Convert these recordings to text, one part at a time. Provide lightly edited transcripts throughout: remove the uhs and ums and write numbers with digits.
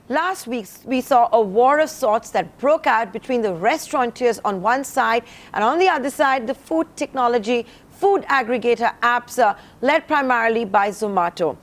Last week, we saw a war of sorts that broke out between the restaurateurs on one side and on the other side, the food technology, food aggregator apps led primarily by Zomato.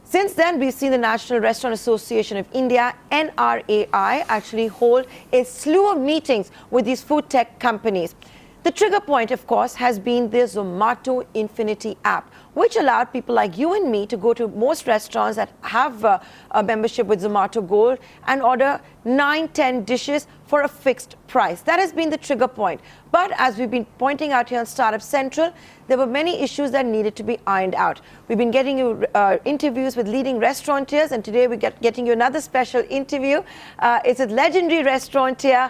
Since then, we've seen the National Restaurant Association of India, NRAI, actually hold a slew of meetings with these food tech companies. The trigger point, of course, has been the Zomato Infinity app, which allowed people like you and me to go to most restaurants that have a membership with Zomato Gold and order 9-10 dishes for a fixed price. That has been the trigger point. But as we've been pointing out here on Startup Central, there were many issues that needed to be ironed out. We've been getting you interviews with leading restaurateurs, and today we're getting you another special interview. It's a legendary restaurateur,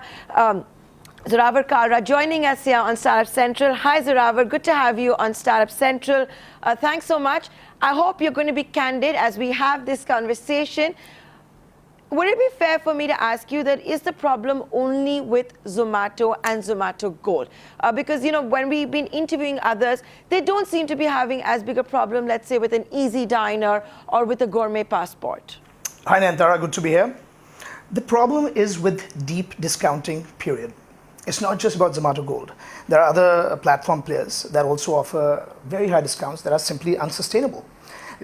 Zorawar Kalra, joining us here on Startup Central. Hi Zorawar, good to have you on Startup Central. Thanks so much. I hope you're going to be candid as we have this conversation. Would it be fair for me to ask you that is the problem only with Zomato and Zomato Gold? Because, you know, when we've been interviewing others, they don't seem to be having as big a problem, let's say, with an Easy Diner or with a Gourmet Passport. Hi Nantara, good to be here. The problem is with deep discounting, period. It's not just about Zomato Gold. There are other platform players that also offer very high discounts that are simply unsustainable.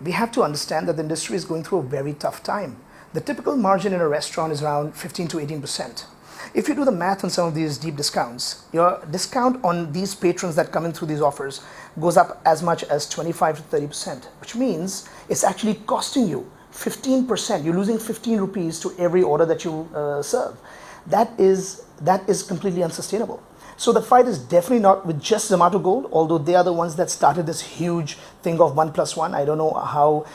We have to understand that the industry is going through a very tough time. The typical margin in a restaurant is around 15 to 18%. If you do the math on some of these deep discounts, your discount on these patrons that come in through these offers goes up as much as 25 to 30%, which means it's actually costing you 15%. You're losing 15 rupees to every order that you serve. That is completely unsustainable. So the fight is definitely not with just Zomato Gold, although they are the ones that started this huge thing of 1+1. I don't know how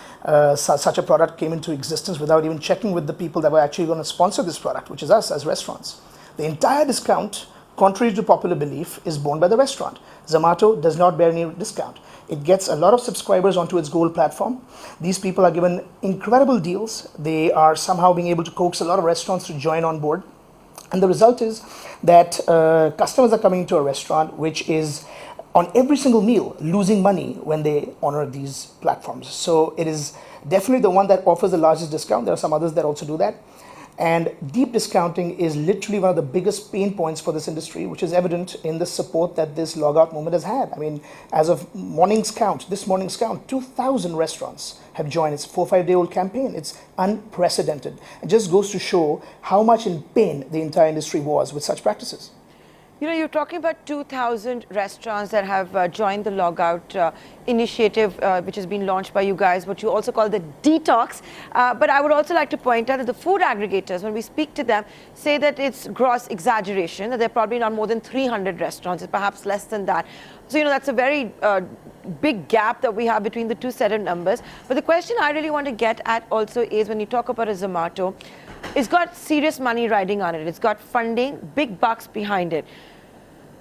such a product came into existence without even checking with the people that were actually going to sponsor this product, which is us as restaurants. The entire discount, contrary to popular belief, is borne by the restaurant. Zomato does not bear any discount. It gets a lot of subscribers onto its Gold platform. These people are given incredible deals. They are somehow being able to coax a lot of restaurants to join on board. And the result is that customers are coming into a restaurant which is on every single meal losing money when they honor these platforms. So it is definitely the one that offers the largest discount. There are some others that also do that. And deep discounting is literally one of the biggest pain points for this industry, which is evident in the support that this Logout movement has had. I mean, as of this morning's count, 2,000 restaurants have joined. It's a 4-5-day-old campaign. It's unprecedented. It just goes to show how much in pain the entire industry was with such practices. You know, you're talking about 2,000 restaurants that have joined the Logout initiative, which has been launched by you guys, what you also call the detox. But I would also like to point out that the food aggregators, when we speak to them, say that it's gross exaggeration, that there are probably not more than 300 restaurants, perhaps less than that. So, you know, that's a very big gap that we have between the two set of numbers. But the question I really want to get at also is when you talk about a Zomato, it's got serious money riding on it. It's got funding, big bucks behind it.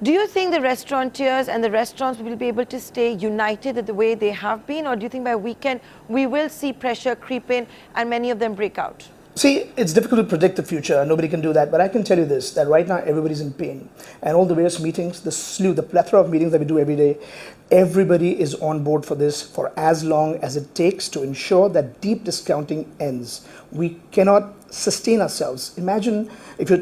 Do you think the restaurateurs and the restaurants will be able to stay united the way they have been? Or do you think by weekend we will see pressure creep in and many of them break out? See, it's difficult to predict the future. Nobody can do that. But I can tell you this, that right now everybody's in pain. And all the various meetings, the plethora of meetings that we do every day, everybody is on board for this for as long as it takes to ensure that deep discounting ends. We cannot sustain ourselves. Imagine if you're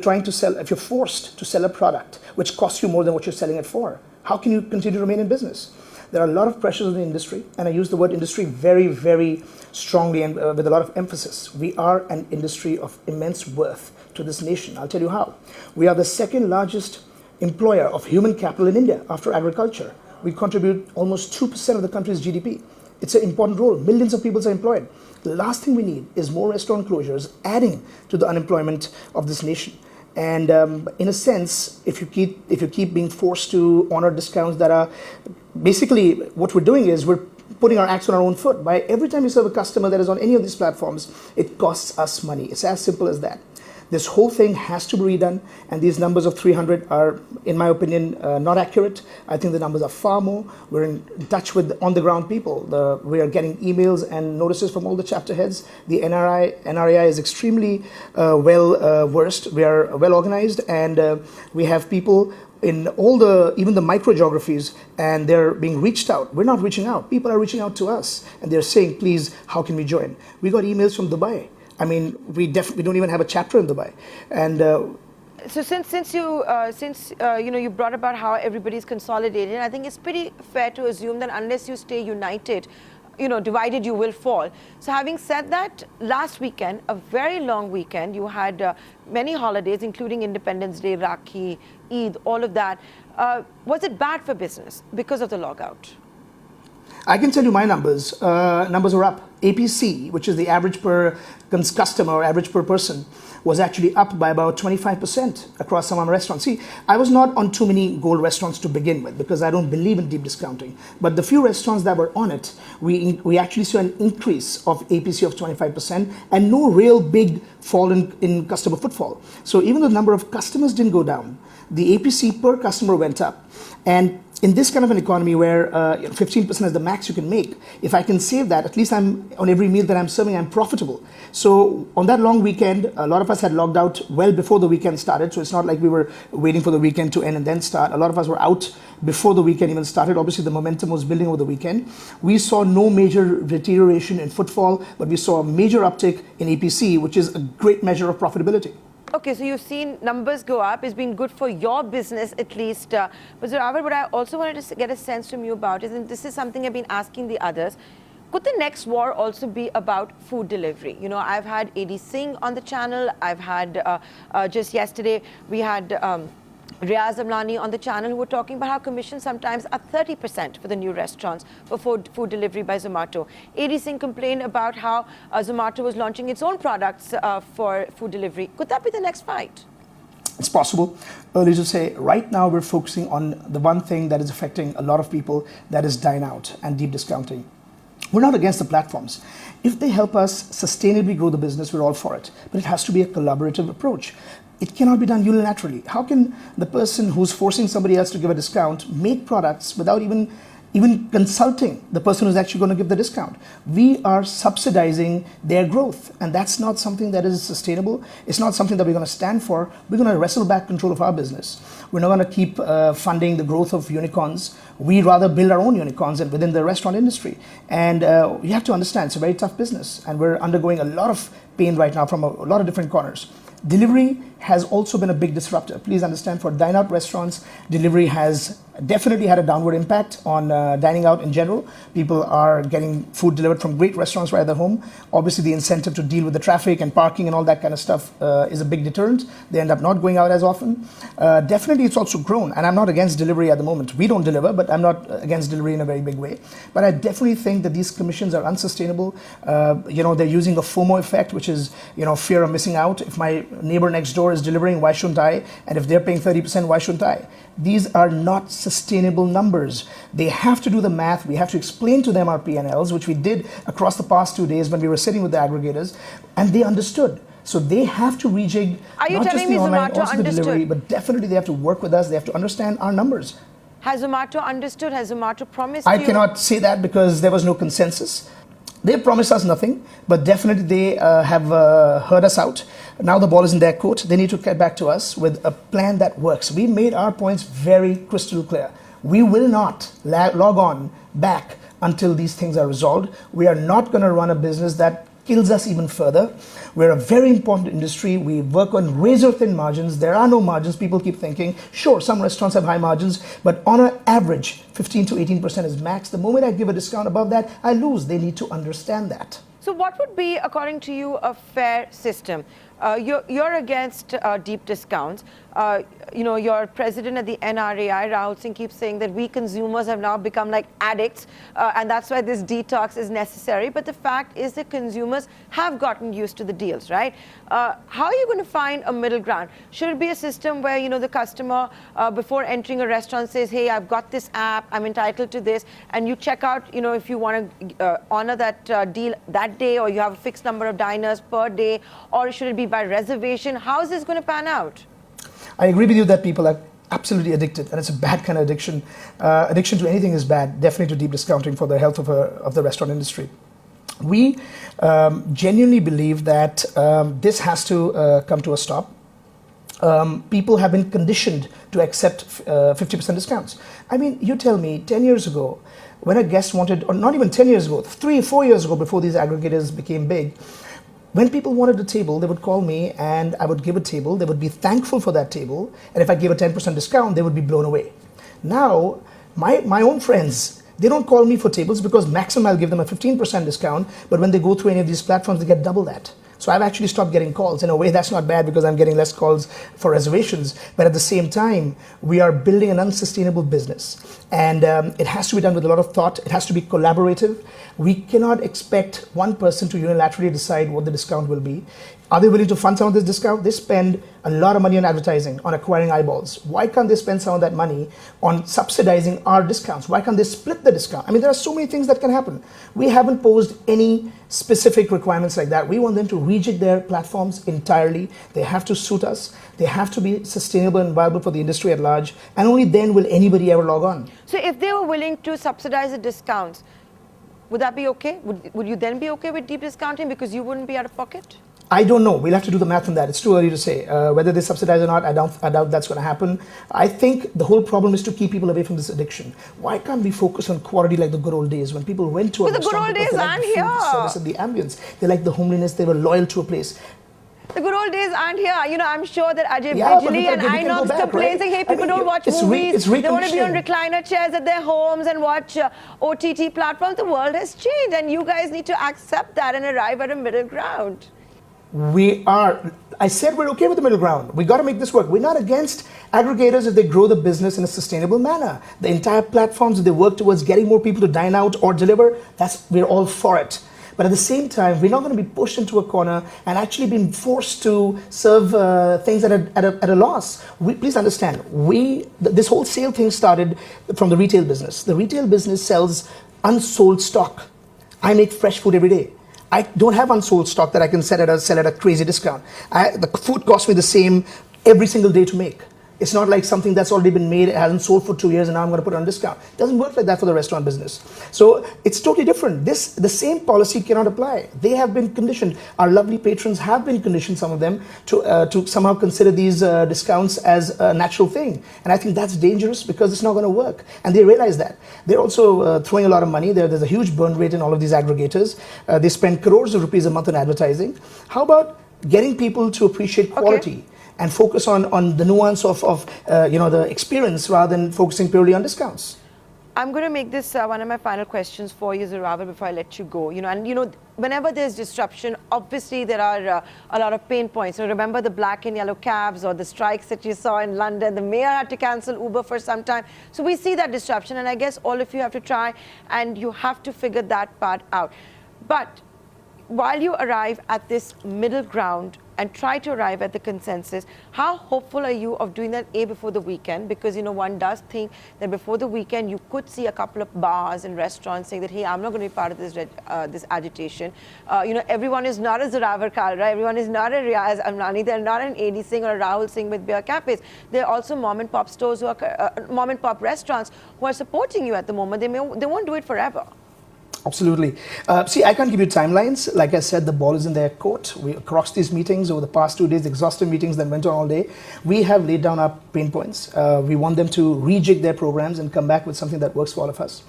forced to sell a product which costs you more than what you're selling it for. How can you continue to remain in business? There are a lot of pressures in the industry, and I use the word industry very, very strongly and with a lot of emphasis. We are an industry of immense worth to this nation. I'll tell you how. We are the second largest employer of human capital in India after agriculture. We contribute almost 2% of the country's GDP. It's an important role. Millions of people are employed. The last thing we need is more restaurant closures, adding to the unemployment of this nation. And in a sense, if you keep being forced to honor discounts that are basically what we're doing is we're putting our axe on our own foot. By every time you serve a customer that is on any of these platforms, it costs us money. It's as simple as that. This whole thing has to be redone, and these numbers of 300 are, in my opinion, not accurate. I think the numbers are far more. We're in touch with on-the-ground people. We are getting emails and notices from all the chapter heads. The NRAI is extremely well versed. We are well organized, and we have people in even the micro geographies, and they're being reached out. We're not reaching out. People are reaching out to us, and they're saying, please, how can we join? We got emails from Dubai. I mean, we don't even have a chapter in Dubai. And so since you brought about how everybody's consolidated, I think it's pretty fair to assume that unless you stay united, divided, you will fall. So having said that, last weekend, a very long weekend, you had many holidays, including Independence Day, Rakhi, Eid, all of that. Was it bad for business because of the logout? I can tell you my numbers. Numbers are up. APC, which is the average per customer or average per person, was actually up by about 25% across some of our restaurants. See, I was not on too many gold restaurants to begin with because I don't believe in deep discounting. But the few restaurants that were on it, we actually saw an increase of APC of 25% and no real big fall in customer footfall. So even though the number of customers didn't go down, the APC per customer went up. And in this kind of an economy where 15% is the max you can make, if I can save that, at least I'm on every meal that I'm serving, I'm profitable. So on that long weekend, a lot of us had logged out well before the weekend started. So it's not like we were waiting for the weekend to end and then start. A lot of us were out before the weekend even started. Obviously, the momentum was building over the weekend. We saw no major deterioration in footfall, but we saw a major uptick in APC, which is a great measure of profitability. Okay, so you've seen numbers go up. It's been good for your business at least. But Zorawar, what I also wanted to get a sense from you about is, and this is something I've been asking the others, could the next war also be about food delivery? I've had AD Singh on the channel. I've had, just yesterday, we had Riaz Amlani on the channel who were talking about how commissions sometimes are 30% for the new restaurants for food delivery by Zomato. AD Singh complained about how Zomato was launching its own products for food delivery. Could that be the next fight? It's possible. Early to say, right now we're focusing on the one thing that is affecting a lot of people, that is dine out and deep discounting. We're not against the platforms. If they help us sustainably grow the business, we're all for it. But it has to be a collaborative approach. It cannot be done unilaterally. How can the person who's forcing somebody else to give a discount make products without even consulting the person who's actually going to give the discount? We are subsidizing their growth, and that's not something that is sustainable. It's not something that we're going to stand for. We're going to wrestle back control of our business. We're not going to keep funding the growth of unicorns. We'd rather build our own unicorns and within the restaurant industry. And you have to understand, it's a very tough business, and we're undergoing a lot of pain right now from a lot of different corners. Delivery has also been a big disruptor. Please understand, for dine-out restaurants, delivery has definitely had a downward impact on dining out in general. People are getting food delivered from great restaurants right at their home. Obviously, the incentive to deal with the traffic and parking and all that kind of stuff is a big deterrent. They end up not going out as often. Definitely, it's also grown. And I'm not against delivery at the moment. We don't deliver, but I'm not against delivery in a very big way. But I definitely think that these commissions are unsustainable. They're using a FOMO effect, which is, fear of missing out. If my neighbor next door is delivering, why shouldn't I? And if they're paying 30%, why shouldn't I? These are not sustainable numbers. They have to do the math. We have to explain to them our P&Ls, which we did across the past 2 days when we were sitting with the aggregators, and they understood. So they have to rejig not just the online, also the delivery, but definitely they have to work with us. They have to understand our numbers. Has Zomato understood? Has Zomato promised I cannot say that because there was no consensus. They promised us nothing, but definitely they have heard us out. Now the ball is in their court. They need to get back to us with a plan that works. We made our points very crystal clear. We will not log on back until these things are resolved. We are not going to run a business that kills us even further. We're a very important industry. We work on razor thin margins. There are no margins. People keep thinking, sure, some restaurants have high margins, but on an average, 15 to 18% is max. The moment I give a discount above that, I lose. They need to understand that. So what would be, according to you, a fair system? You're against deep discounts. Your president at the NRAI, Rahul Singh, keeps saying that we consumers have now become like addicts, and that's why this detox is necessary. But the fact is that consumers have gotten used to the deals, right? How are you going to find a middle ground? Should it be a system where, the customer, before entering a restaurant says, hey, I've got this app, I'm entitled to this, and you check out, if you want to honor that deal that day, or you have a fixed number of diners per day, or should it be by reservation? How is this going to pan out? I agree with you that people are absolutely addicted, and it's a bad kind of addiction. Addiction to anything is bad, definitely to deep discounting for the health of the restaurant industry. We genuinely believe that this has to come to a stop. People have been conditioned to accept 50% discounts. I mean, you tell me, 10 years ago, when a guest wanted, or not even 10 years ago, 3 or 4 years ago, before these aggregators became big, When people wanted a table, they would call me and I would give a table. They would be thankful for that table. And if I gave a 10% discount, they would be blown away. Now, my own friends, they don't call me for tables because maximum I'll give them a 15% discount. But when they go through any of these platforms, they get double that. So I've actually stopped getting calls. In a way, that's not bad because I'm getting less calls for reservations. But at the same time, we are building an unsustainable business. And it has to be done with a lot of thought. It has to be collaborative. We cannot expect one person to unilaterally decide what the discount will be. Are they willing to fund some of this discount? They spend a lot of money on advertising, on acquiring eyeballs. Why can't they spend some of that money on subsidizing our discounts? Why can't they split the discount? I mean, there are so many things that can happen. We haven't posed any specific requirements like that. We want them to rejig their platforms entirely. They have to suit us. They have to be sustainable and viable for the industry at large. And only then will anybody ever log on. So if they were willing to subsidize the discounts, would that be okay? Would you then be okay with deep discounting because you wouldn't be out of pocket? I don't know. We'll have to do the math on that. It's too early to say. Whether they subsidize or not, I doubt that's going to happen. I think the whole problem is to keep people away from this addiction. Why can't we focus on quality like the good old days when people went to a restaurant? The good old days aren't here. The service and the ambience. They like the homeliness. They were loyal to a place. The good old days aren't here. You know, I'm sure that Ajay Bijli and Inox complain saying, hey, people don't watch movies. They want to be on recliner chairs at their homes and watch OTT platforms. The world has changed and you guys need to accept that and arrive at a middle ground. I said we're okay with the middle ground. We got to make this work. We're not against aggregators if they grow the business in a sustainable manner. The entire platforms, if they work towards getting more people to dine out or deliver, we're all for it. But at the same time, we're not going to be pushed into a corner and actually being forced to serve things at a loss. Please understand, this whole sale thing started from the retail business. The retail business sells unsold stock. I make fresh food every day. I don't have unsold stock that I can sell at a crazy discount. The food costs me the same every single day to make. It's not like something that's already been made, it hasn't sold for 2 years and now I'm going to put it on discount. It doesn't work like that for the restaurant business. So it's totally different. The same policy cannot apply. They have been conditioned. Our lovely patrons have been conditioned, some of them, to somehow consider these discounts as a natural thing. And I think that's dangerous because it's not going to work. And they realize that. They're also throwing a lot of money. There's a huge burn rate in all of these aggregators. They spend crores of rupees a month on advertising. How about getting people to appreciate quality? And focus on the nuance of the experience rather than focusing purely on discounts. I'm going to make this one of my final questions for you, Zorawar, before I let you go. Whenever there's disruption, obviously there are a lot of pain points. So remember the black and yellow cabs or the strikes that you saw in London. The mayor had to cancel Uber for some time. So we see that disruption, and I guess all of you have to try and you have to figure that part out. But while you arrive at this middle ground and try to arrive at the consensus, how hopeful are you of doing that before the weekend? Because one does think that before the weekend you could see a couple of bars and restaurants saying that, hey, I'm not going to be part of this agitation. Everyone is not a Zorawar Kalra, everyone is not a Riaz Amrani, they're not an AD Singh or a Rahul Singh with beer cafes. There are also mom and pop stores who are mom and pop restaurants who are supporting you at the moment. They won't do it forever. Absolutely. See, I can't give you timelines. Like I said, the ball is in their court. Across these meetings over the past 2 days, exhaustive meetings that went on all day, we have laid down our pain points. We want them to rejig their programs and come back with something that works for all of us.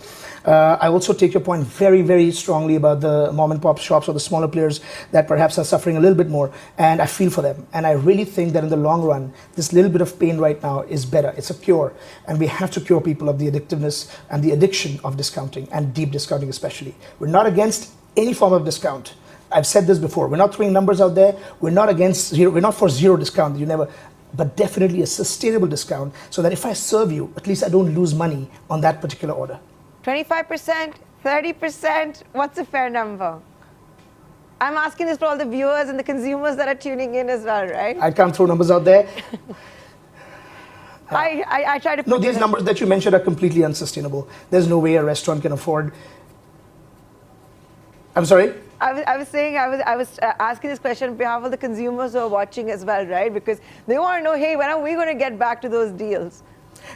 I also take your point very, very strongly about the mom and pop shops or the smaller players that perhaps are suffering a little bit more. And I feel for them. And I really think that in the long run, this little bit of pain right now is better. It's a cure. And we have to cure people of the addictiveness and the addiction of discounting and deep discounting especially. We're not against any form of discount. I've said this before. We're not throwing numbers out there. We're not against zero. We're not for zero discount. But definitely a sustainable discount so that if I serve you, at least I don't lose money on that particular order. 25%, 30%, what's a fair number? I'm asking this for all the viewers and the consumers that are tuning in as well, right? I can't throw numbers out there. I try to... No, these numbers that you mentioned are completely unsustainable. There's no way a restaurant can afford... I'm sorry? I was saying, I was asking this question on behalf of the consumers who are watching as well, right? Because they want to know, hey, when are we going to get back to those deals?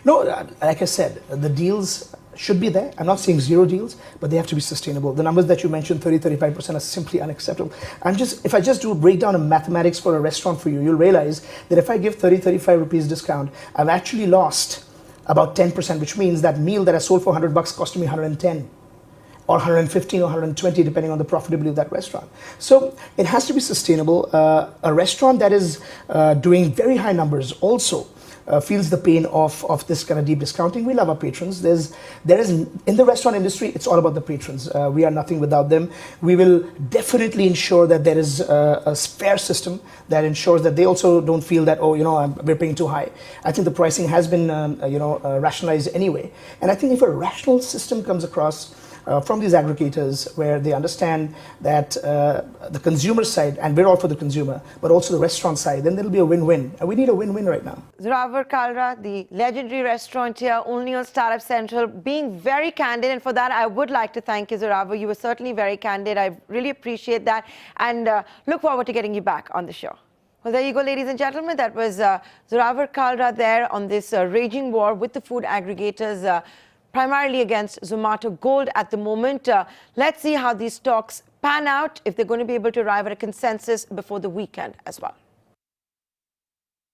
No, like I said, the deals should be there. I'm not saying zero deals, but they have to be sustainable. The numbers that you mentioned, 30-35%, are simply unacceptable. If I just do a breakdown of mathematics for a restaurant for you, you'll realize that if I give 30-35 rupees discount, I've actually lost about 10%, which means that meal that I sold for $100 cost me 110. or 115 or 120 depending on the profitability of that restaurant. So it has to be sustainable. A restaurant that is doing very high numbers also feels the pain of this kind of deep discounting. We love our patrons. There is in the restaurant industry, it's all about the patrons. We are nothing without them. We will definitely ensure that there is a fair system that ensures that they also don't feel that, oh, we're paying too high. I think the pricing has been rationalized anyway. And I think if a rational system comes across from these aggregators where they understand that the consumer side, and we're all for the consumer, but also the restaurant side, then there'll be a win-win. And we need a win-win right now. Zorawar Kalra, the legendary restaurateur, only on Startup Central, being very candid. And for that, I would like to thank you, Zorawar. You were certainly very candid. I really appreciate that. And look forward to getting you back on the show. Well, there you go, ladies and gentlemen. That was Zorawar Kalra there on this raging war with the food aggregators, primarily against Zomato Gold at the moment. Let's see how these talks pan out, if they're going to be able to arrive at a consensus before the weekend as well.